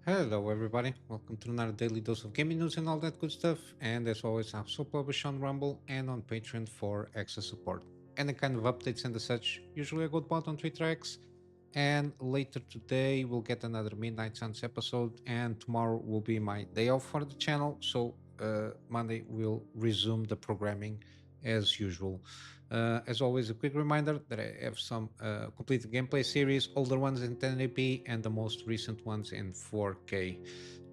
Hello, everybody. Welcome to another daily dose of gaming news and all that good stuff. And as always, I'm so published on Rumble and on Patreon for extra support. Any kind of updates and the such, usually I go about on Twitter X. And later today, we'll get another Midnight Suns episode. And tomorrow will be my day off for the channel. So Monday, we'll resume the programming as usual. As always, a quick reminder that I have some complete gameplay series, older ones in 1080p and the most recent ones in 4K.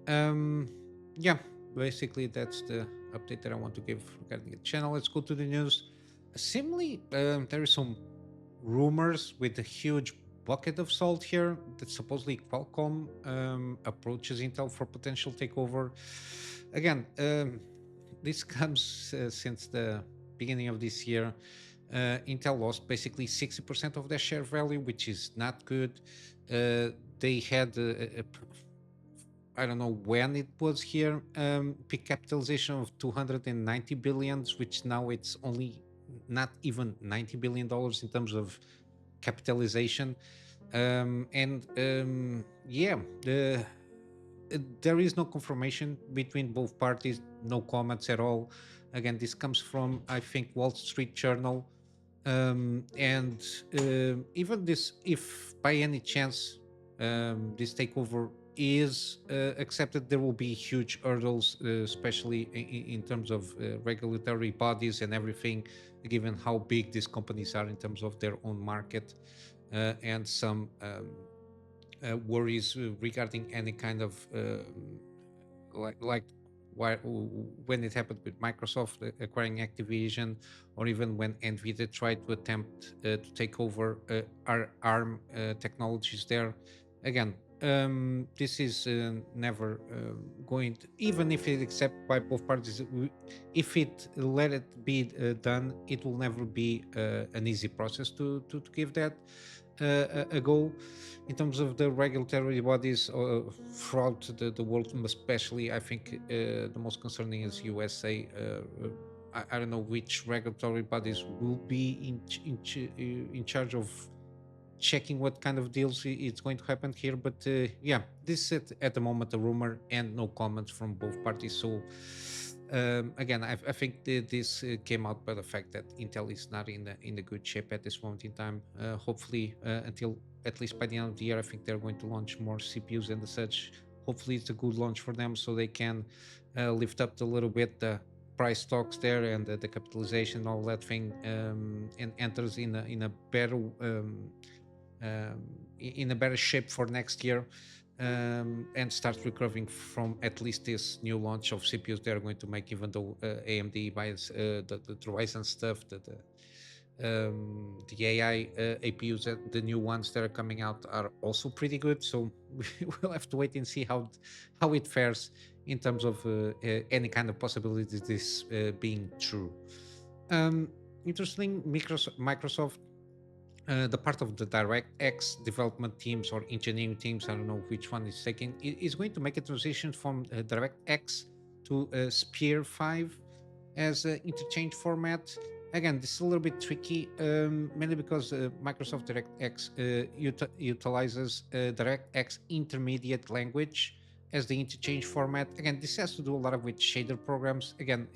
Um, yeah, basically that's the update that I want to give regarding the channel. Let's go to the news. Similarly, there is some rumors with a huge bucket of salt here that supposedly Qualcomm approaches Intel for potential takeover. Again, this comes since the beginning of this year. Intel lost basically 60% of their share value, which is not good. They had I don't know when it was here, peak capitalization of 290 billions, which now it's only not even $90 billion in terms of capitalization. Yeah, there is no confirmation between both parties, no comments at all. Again, this comes from, I think, Wall Street Journal. And even this, if by any chance this takeover is accepted, there will be huge hurdles, especially in terms of regulatory bodies and everything, given how big these companies are in terms of their own market, and some worries regarding any kind of like why, when it happened with Microsoft acquiring Activision, or even when Nvidia tried to attempt to take over our ARM technologies there. Again, this is never going to, even if it accepted by both parties, if it let it be done, it will never be an easy process to give that a go. In terms of the regulatory bodies throughout the world, especially, I think the most concerning is USA. I don't know which regulatory bodies will be in charge of checking what kind of deals it's going to happen here. But yeah, this is at the moment a rumor and no comments from both parties. So again, I think this came out by the fact that Intel is not in a good shape at this moment in time. Hopefully, until at least by the end of the year, I think they're going to launch more CPUs and such. Hopefully, it's a good launch for them, so they can lift up a little bit the price talks there and the capitalization, all that thing, and enters in a better in a better shape for next year, and start recovering from at least this new launch of CPUs they're going to make, even though AMD buys the Ryzen stuff, the AI APUs, the new ones that are coming out are also pretty good. So we'll have to wait and see how it fares in terms of any kind of possibility of this being true. Um, Interesting, Microsoft, the part of the DirectX development teams or engineering teams, I don't know which one is taking, is going to make a transition from DirectX to SPIR-V as an interchange format. Again, this is a little bit tricky, mainly because Microsoft DirectX utilizes DirectX intermediate language as the interchange format. Again, this has to do a lot of with shader programs. Again,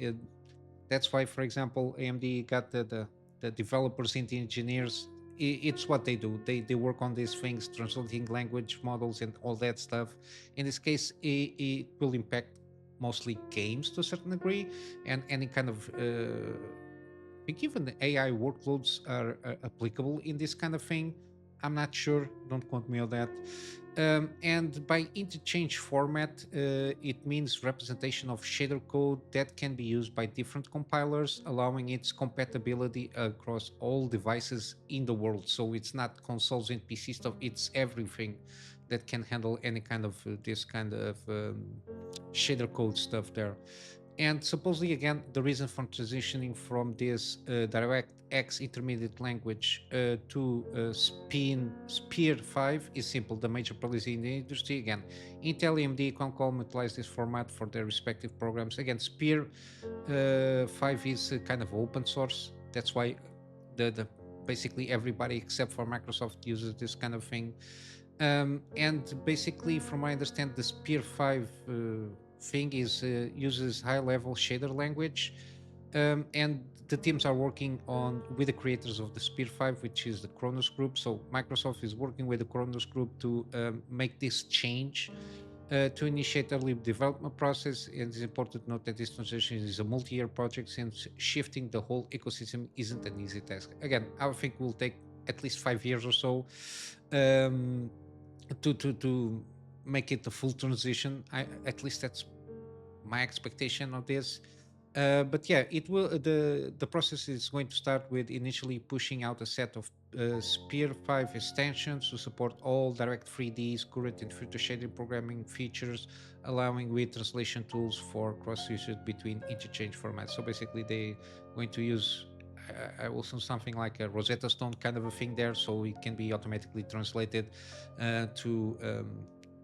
that's why, for example, AMD got the developers and the engineers. It's what they do. They work on these things, translating language models and all that stuff. In this case, it will impact mostly games to a certain degree, and any kind of I think even the AI workloads are applicable in this kind of thing. I'm not sure. Don't quote me on that. And by interchange format, it means representation of shader code that can be used by different compilers, allowing its compatibility across all devices in the world. So it's not consoles and PC stuff; it's everything that can handle any kind of this kind of shader code stuff there. And supposedly, again, the reason for transitioning from this DirectX intermediate language to SPIR-V is simple. The major players in the industry, again, Intel, AMD, Qualcomm utilize this format for their respective programs. Again, SPIR-V is kind of open source. That's why the basically everybody except for Microsoft uses this kind of thing. And basically, from what I understand, the SPIR-V thing is uses high-level shader language, and the teams are working on with the creators of the SPIR-V, which is the Kronos Group. So Microsoft is working with the Kronos Group to make this change to initiate early development process. And it's important to note that this transition is a multi-year project, since shifting the whole ecosystem isn't an easy task. Again, I think will take at least 5 years or so. Um, to make it a full transition. At least that's my expectation of this. But yeah, it will. The process is going to start with initially pushing out a set of SPIR-V extensions to support all Direct 3D's current and future shading programming features, allowing with translation tools for cross usage between interchange formats. So basically, they going to use I will say something like a Rosetta Stone kind of a thing there, so it can be automatically translated to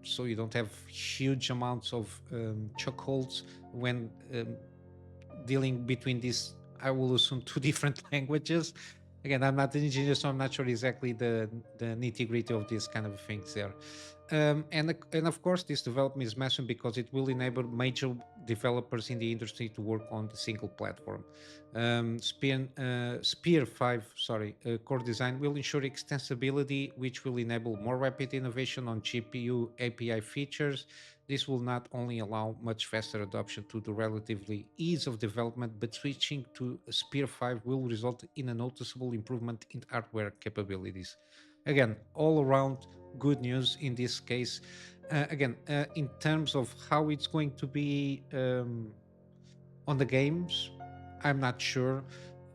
so you don't have huge amounts of chokeholds when dealing between these, I will assume, two different languages. Again, I'm not an engineer, so I'm not sure exactly the nitty gritty of these kind of things there. And of course, this development is massive because it will enable major developers in the industry to work on the single platform. SPIR-V, sorry, core design will ensure extensibility, which will enable more rapid innovation on GPU API features. This will not only allow much faster adoption to the relatively ease of development, but switching to SPIR-V will result in a noticeable improvement in hardware capabilities. Again, all around good news in this case. Again, in terms of how it's going to be on the games, I'm not sure.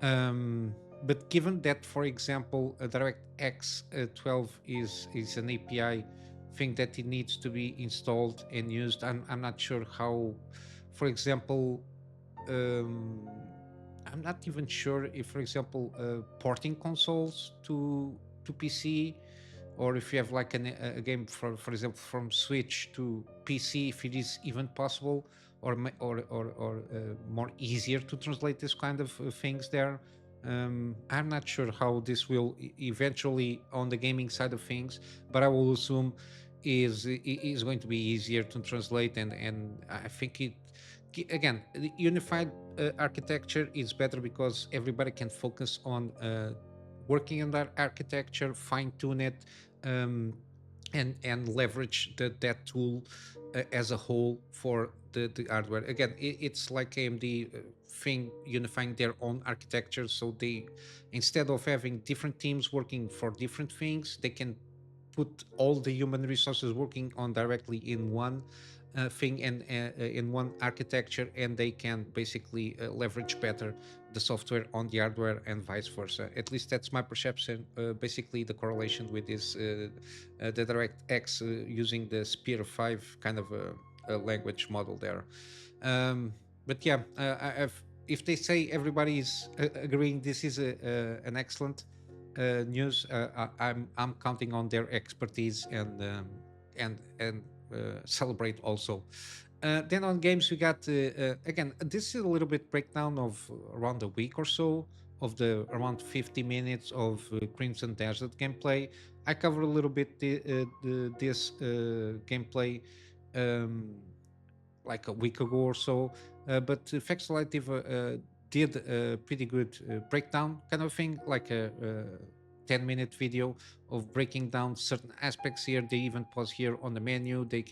Um, but given that, for example, a DirectX 12 is an API thing that it needs to be installed and used, I'm not sure how, for example, um, I'm not even sure if, for example, porting consoles to PC, or if you have like a game for example from Switch to PC, if it is even possible, or more easier to translate this kind of things there. I'm not sure how this will eventually on the gaming side of things, but I will assume is going to be easier to translate, and I think it again the unified architecture is better because everybody can focus on working on that architecture, fine tune it, um, and leverage that tool as a whole for the hardware. Again, it's like AMD thing unifying their own architecture, so they, instead of having different teams working for different things, they can put all the human resources working on directly in one thing and in one architecture, and they can basically leverage better the software on the hardware and vice versa. At least that's my perception. Basically, the correlation with this the DirectX using the SPIR-V kind of a language model there. But yeah, if they say everybody is agreeing this is an excellent news, I'm counting on their expertise and celebrate also. Then on games we got again, this is a little bit breakdown of around a week or so of the around 50 minutes of Crimson Desert gameplay. I covered a little bit this gameplay um, like a week ago or so. But Factsalitive did a pretty good breakdown kind of thing, like a 10-minute video of breaking down certain aspects here. They even pause here on the menu. They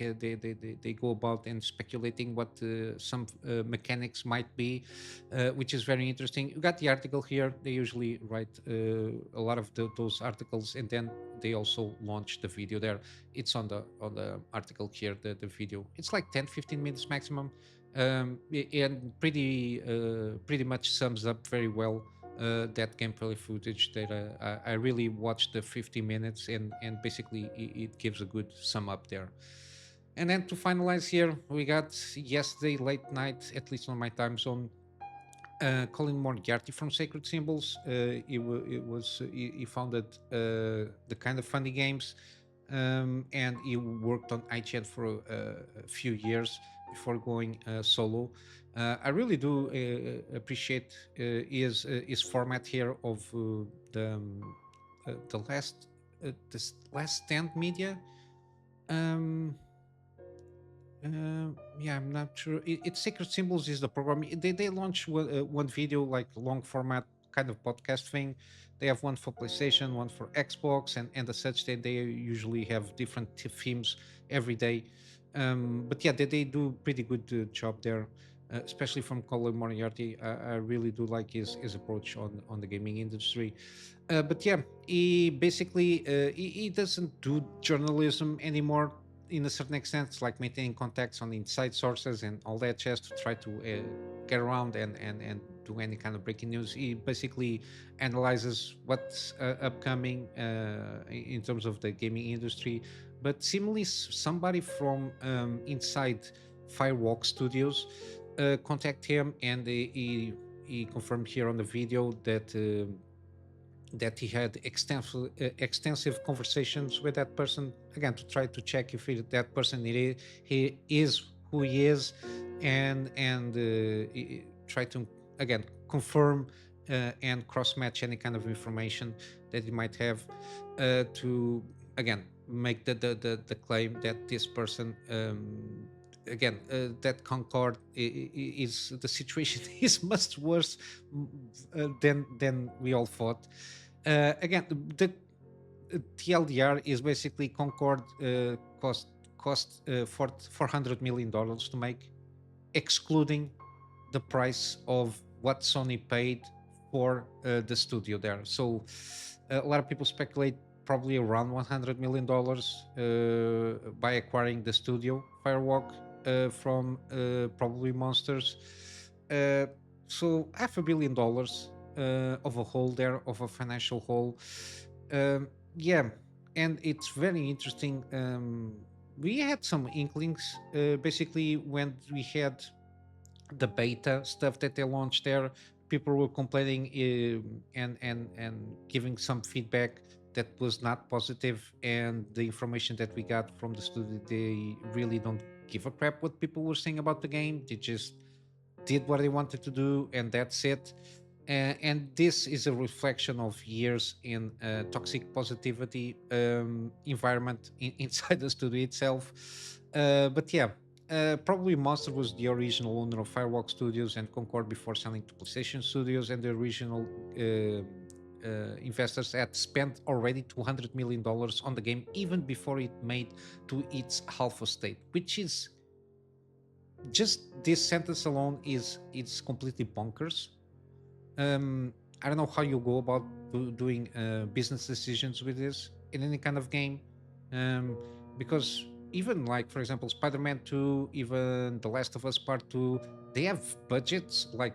go about and speculating what some mechanics might be, which is very interesting. You got the article here. They usually write a lot of those articles, and then they also launch the video there. It's on the article here, the video. It's like 10-15 minutes maximum, and pretty much sums up very well that gameplay footage that I really watched the 50 minutes, and basically it gives a good sum up there. And then to finalize here, we got yesterday late night, at least on my time zone, Colin Moriarty from Sacred Symbols. He founded the kind of funny games, and he worked on IGN for a few years. before going solo. I really do appreciate his format here of the last this last stand media. Um, yeah, I'm not sure. It's Sacred Symbols is the program. They launch one video like long format kind of podcast thing. They have one for PlayStation, one for Xbox, and as such they usually have different themes every day. But yeah, they do pretty good job there, especially from Colin Moriarty. I really do like his approach on the gaming industry. But yeah, he basically he doesn't do journalism anymore in a certain extent, like maintaining contacts on inside sources and all that just to try to get around and do any kind of breaking news. He basically analyzes what's upcoming in terms of the gaming industry. But similarly, somebody from inside Firewalk Studios contact him, and he confirmed here on the video that he had extensive conversations with that person again to try to check if that person he is who he is, and try to again confirm and cross match any kind of information that he might have to again make the claim that this person again that Concord is the situation is much worse than we all thought. Again, the TLDR is basically Concord cost $400 million to make, excluding the price of what Sony paid for the studio there. So a lot of people speculate probably around $100 million by acquiring the studio Firewalk from probably Monsters. Uh, so $500 million of a hole there, of a financial hole. Yeah, and it's very interesting. We had some inklings basically when we had the beta stuff that they launched there. People were complaining and giving some feedback that was not positive, and the information that we got from the studio, they really don't give a crap what people were saying about the game. They just did what they wanted to do, and that's it. And this is a reflection of years in toxic positivity environment inside the studio itself. But yeah, probably Monster was the original owner of Firewalk Studios and Concord before selling to PlayStation Studios, and the original investors had spent already $200 million on the game even before it made to its alpha state, which is just this sentence alone is it's completely bonkers. um, I don't know how you go about doing business decisions with this in any kind of game, um, because even like for example Spider-Man 2, even The Last of Us Part 2, they have budgets like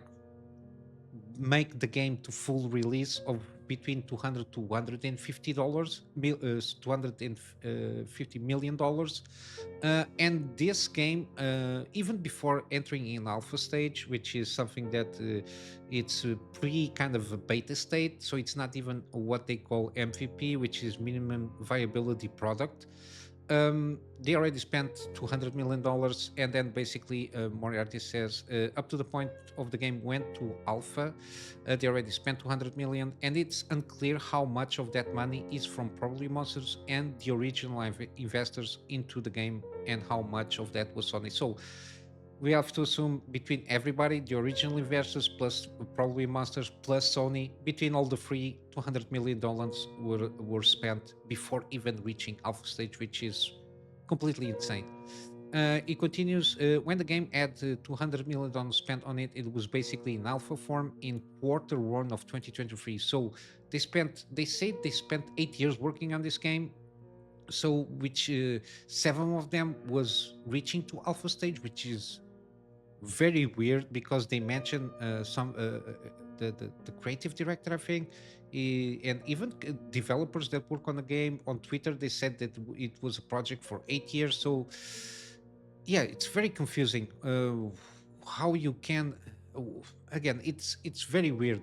make the game to full release of between 200 to 150 dollars, $250 million. And this game, even before entering in alpha stage, which is something that it's a pre kind of a beta state, so it's not even what they call MVP, which is minimum viability product. They already spent $200 million, and then basically Moriarty says up to the point of the game went to alpha, they already spent 200 million, and it's unclear how much of that money is from probably Monsters and the original investors into the game, and how much of that was Sony. So we have to assume between everybody, the original investors plus probably Masters plus Sony, between all the three, $200 million were spent before even reaching alpha stage, which is completely insane. It continues when the game had $200 million spent on it. It was basically in alpha form in quarter 1 of 2023. So they said they spent 8 years working on this game, so which 7 of them was reaching to alpha stage, which is very weird because they mention some the creative director, I think, and even developers that work on the game on Twitter. They said that it was a project for 8 years. So yeah, it's very confusing how you can. uh, Again, it's very weird,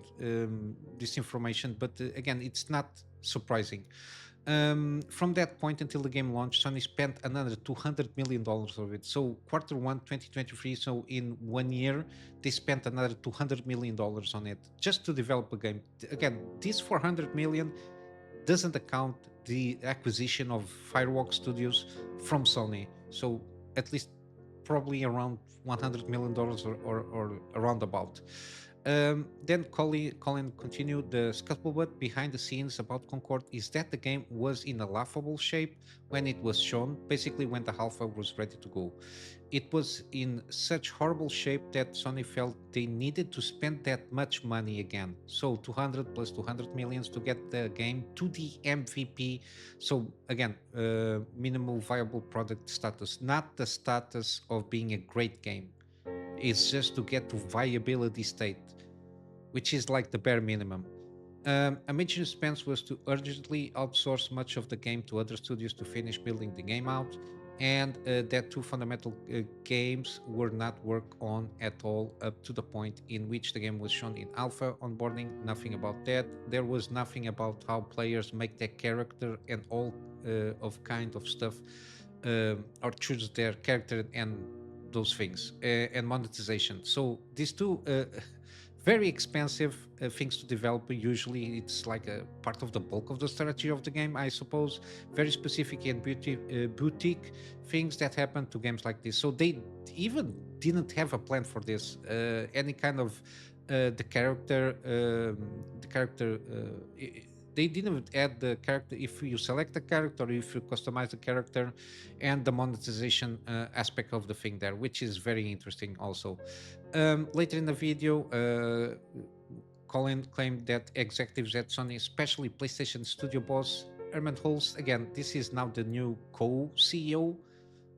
this information, but again, it's not surprising. From that point until the game launched, Sony spent another $200 million of it. So quarter one 2023, so in 1 year, they spent another $200 million on it just to develop a game. Again, this 400 million doesn't account the acquisition of Firewalk Studios from Sony. So at least probably around $100 million or around about. Then Colin continued. The scuttlebutt behind the scenes about Concord is that the game was in a laughable shape when it was shown, basically when the alpha was ready to go. It was in such horrible shape that Sony felt they needed to spend that much money again. So 200 plus 200 millions to get the game to the MVP. So again, minimal viable product status, not the status of being a great game. It's just to get to viability state, which is like the bare minimum. A major expense was to urgently outsource much of the game to other studios to finish building the game out, and that two fundamental games were not worked on at all up to the point in which the game was shown in alpha onboarding. Nothing about that. There was nothing about how players make their character and all of kind of stuff, or choose their character and those things, and monetization. So these two very expensive things to develop. Usually it's like a part of the bulk of the strategy of the game, I suppose. Very specific and boutique things that happen to games like this. So they even didn't have a plan for this. Any kind of the character they didn't add the character if you select the character or if you customize the character, and the monetization aspect of the thing there, which is very interesting also. Later in the video, Colin claimed that executives at Sony, especially PlayStation studio boss Herman Holst, again, this is now the new co-CEO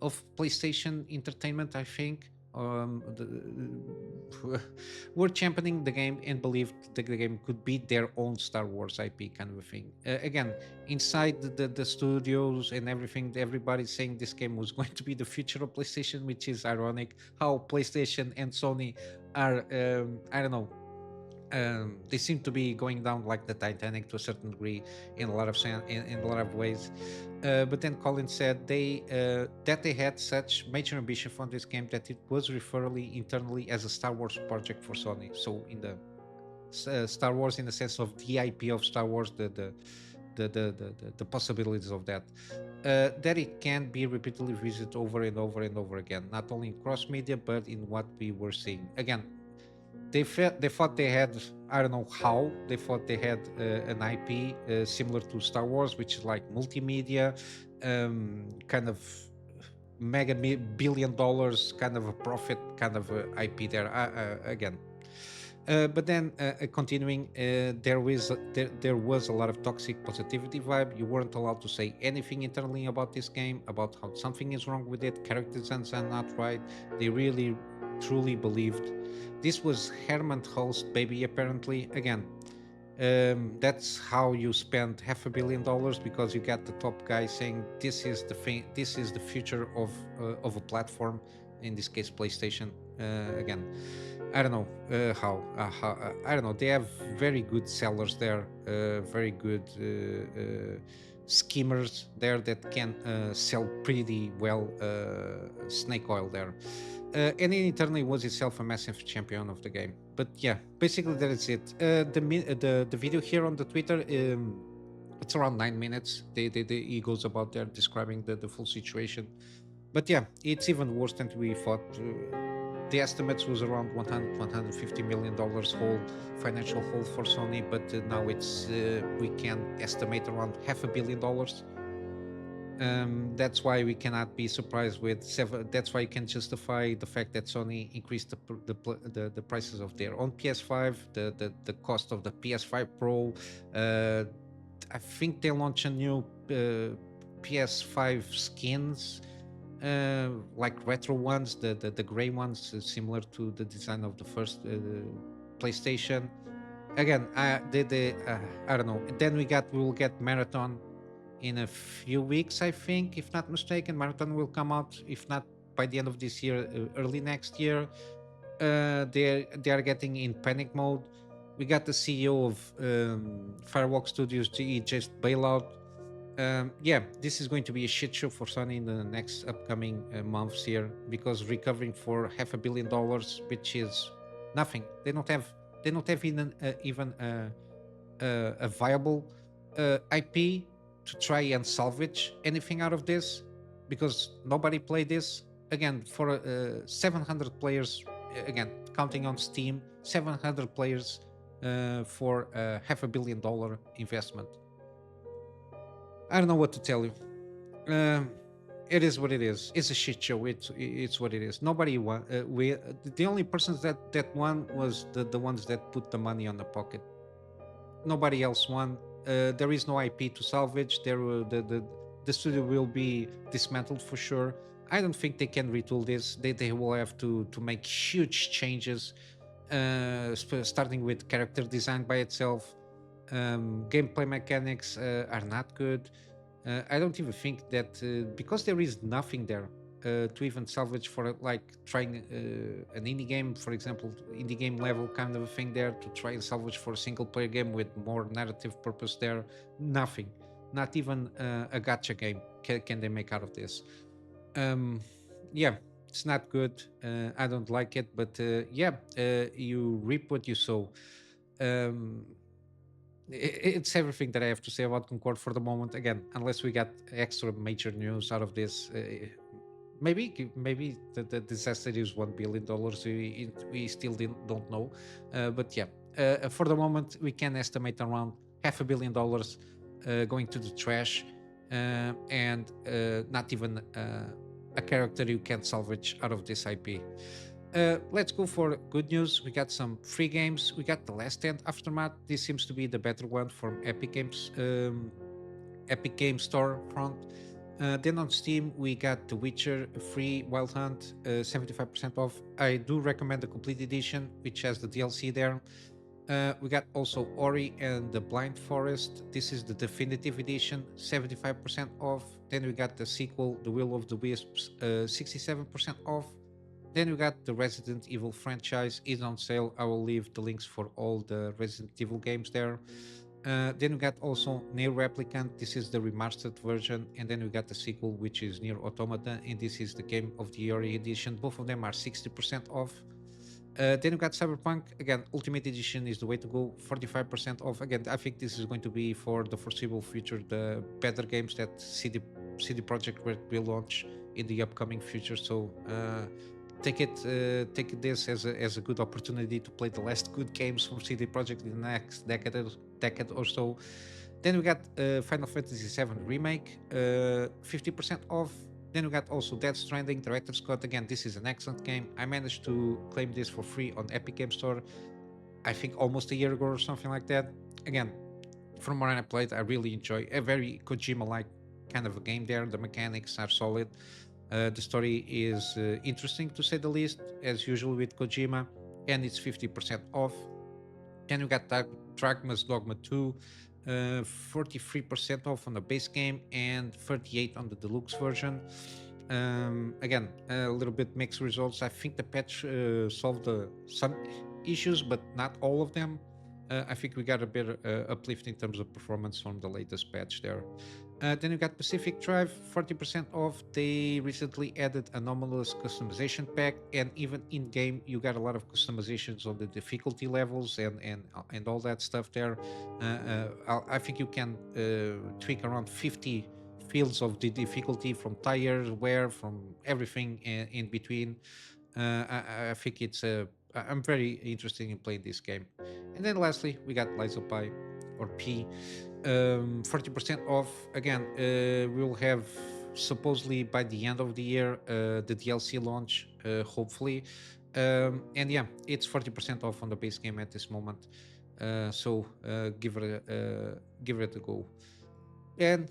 of PlayStation Entertainment, I think, were championing the game and believed that the game could be their own Star Wars IP kind of a thing. Again, inside the studios and everything, everybody's saying this game was going to be the future of PlayStation, which is ironic. How PlayStation and Sony are, I don't know, they seem to be going down like the Titanic to a certain degree in a lot of in a lot of ways. But then Colin said that they had such major ambition for this game that it was referred internally as a Star Wars project for Sony. So in the Star Wars in the sense of the IP of Star Wars, the possibilities of that. That it can be repeatedly visited over and over and over again, not only in cross media but in what we were seeing. Again, they thought they had, I don't know how they thought they had an IP similar to Star Wars, which is like multimedia, kind of mega billion dollars kind of a profit kind of IP there. Again, but then continuing, there was a lot of toxic positivity vibe. You weren't allowed to say anything internally about this game, about how something is wrong with it, character designs are not right. They really truly believed this was Herman Holst baby. Apparently, again, that's how you spend $500 million, because you got the top guy saying this is the thing, this is the future of a platform, in this case PlayStation. Again, I don't know how I don't know. They have very good sellers there, very good schemers there that can sell pretty well snake oil there. And it internally was itself a massive champion of the game. But yeah, basically that is it. The video here on the Twitter, it's around 9 minutes. He goes about there describing the full situation. But yeah, it's even worse than we thought. The estimates was around 150 million dollars whole financial hole for Sony, but now it's we can estimate around $500 million. That's why we cannot be surprised with that's why you can justify the fact that Sony increased the prices of their own PS5, the cost of the PS5 Pro. I think they launched a new PS5 skins, like retro ones, the gray ones, similar to the design of the first PlayStation. Again, I don't know. Then we will get Marathon in a few weeks, I think, if not mistaken. Marathon will come out, if not by the end of this year, early next year. They are getting in panic mode. We got the CEO of Firewalk Studios, he just bail out. Yeah, this is going to be a shit show for Sony in the next upcoming months here, because recovering for $500 million, which is nothing. They don't have even a viable IP to try and salvage anything out of this, because nobody played this. Again, for 700 players, again, counting on Steam, 700 players for a $500 million investment. I don't know what to tell you. Um, it is what it is. It's a shit show. It's what it is. Nobody won. The only persons that won was the ones that put the money on the pocket. Nobody else won. There is no IP to salvage. The studio will be dismantled for sure. I don't think they can retool this. They will have to make huge changes, starting with character design by itself. Gameplay mechanics are not good. I don't even think that, because there is nothing there to even salvage for, like trying an indie game, for example, indie game level kind of a thing there to try and salvage for a single player game with more narrative purpose there. Nothing, not even a gacha game can they make out of this. Um, yeah, it's not good. I don't like it, but yeah, you reap what you sow. Um, it's everything that I have to say about Concord for the moment. Again, unless we got extra major news out of this, maybe the disaster is $1 billion. We still don't know, but yeah, for the moment we can estimate around $500 million going to the trash, and not even a character you can salvage out of this IP. Let's go for good news. We got some free games. We got The Last Stand Aftermath. This seems to be the better one from Epic Games, Epic Game Store front. Then on Steam, we got The Witcher Free Wild Hunt, 75% off. I do recommend the complete edition, which has the DLC there. We got also Ori and the Blind Forest. This is the definitive edition, 75% off. Then we got the sequel, The Will of the Wisps, 67% off. Then we got the Resident Evil franchise is on sale. I will leave the links for all the Resident Evil games there. Then we got also Nier Replicant. This is the remastered version, and then we got the sequel, which is Nier Automata, and this is the Game of the Year edition. Both of them are 60% off. Then we got Cyberpunk. Again, Ultimate Edition is the way to go, 45% off. Again, I think this is going to be for the foreseeable future the better games that CD Projekt Red will launch in the upcoming future. So take this as a good opportunity to play the last good games from CD Projekt in the next decade or so. Then we got Final Fantasy VII Remake, 50% off. Then we got also Death Stranding Director's Cut. Again, this is an excellent game. I managed to claim this for free on Epic Game Store, I think almost a year ago or something like that. Again, from what I played, I really enjoy a very Kojima-like kind of a game there. The mechanics are solid. The story is interesting to say the least, as usual with Kojima, and it's 50% off. Then you got Dragma's Dogma 2, 43% off on the base game and 38 on the deluxe version. Again, a little bit mixed results. I think the patch solved some issues, but not all of them. I think we got a better uplift in terms of performance from the latest patch there. Then you got Pacific Drive, 40% off. They recently added anomalous customization pack, and even in game you got a lot of customizations on the difficulty levels and all that stuff there. I think you can tweak around 50 fields of the difficulty, from tires, wear, from everything in between. I think I'm very interested in playing this game. And then lastly, we got Lies of Pi, or P, 40% off. Again, we will have supposedly by the end of the year the DLC launch, hopefully. And yeah, it's 40% off on the base game at this moment. So give it a go. And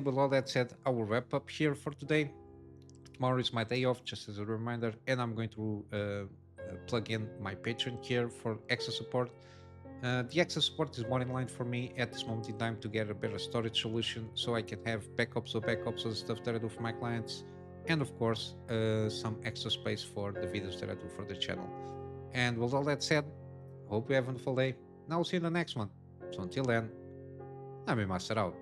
with all that said, I will wrap up here for today. Tomorrow is my day off, just as a reminder, and I'm going to plug in my Patreon here for extra support. The extra support is more in line for me at this moment in time to get a better storage solution, so I can have backups of the stuff that I do for my clients, and of course some extra space for the videos that I do for the channel. And with all that said, hope you have a wonderful day, and I'll see you in the next one. So until then, Kunamy Master out.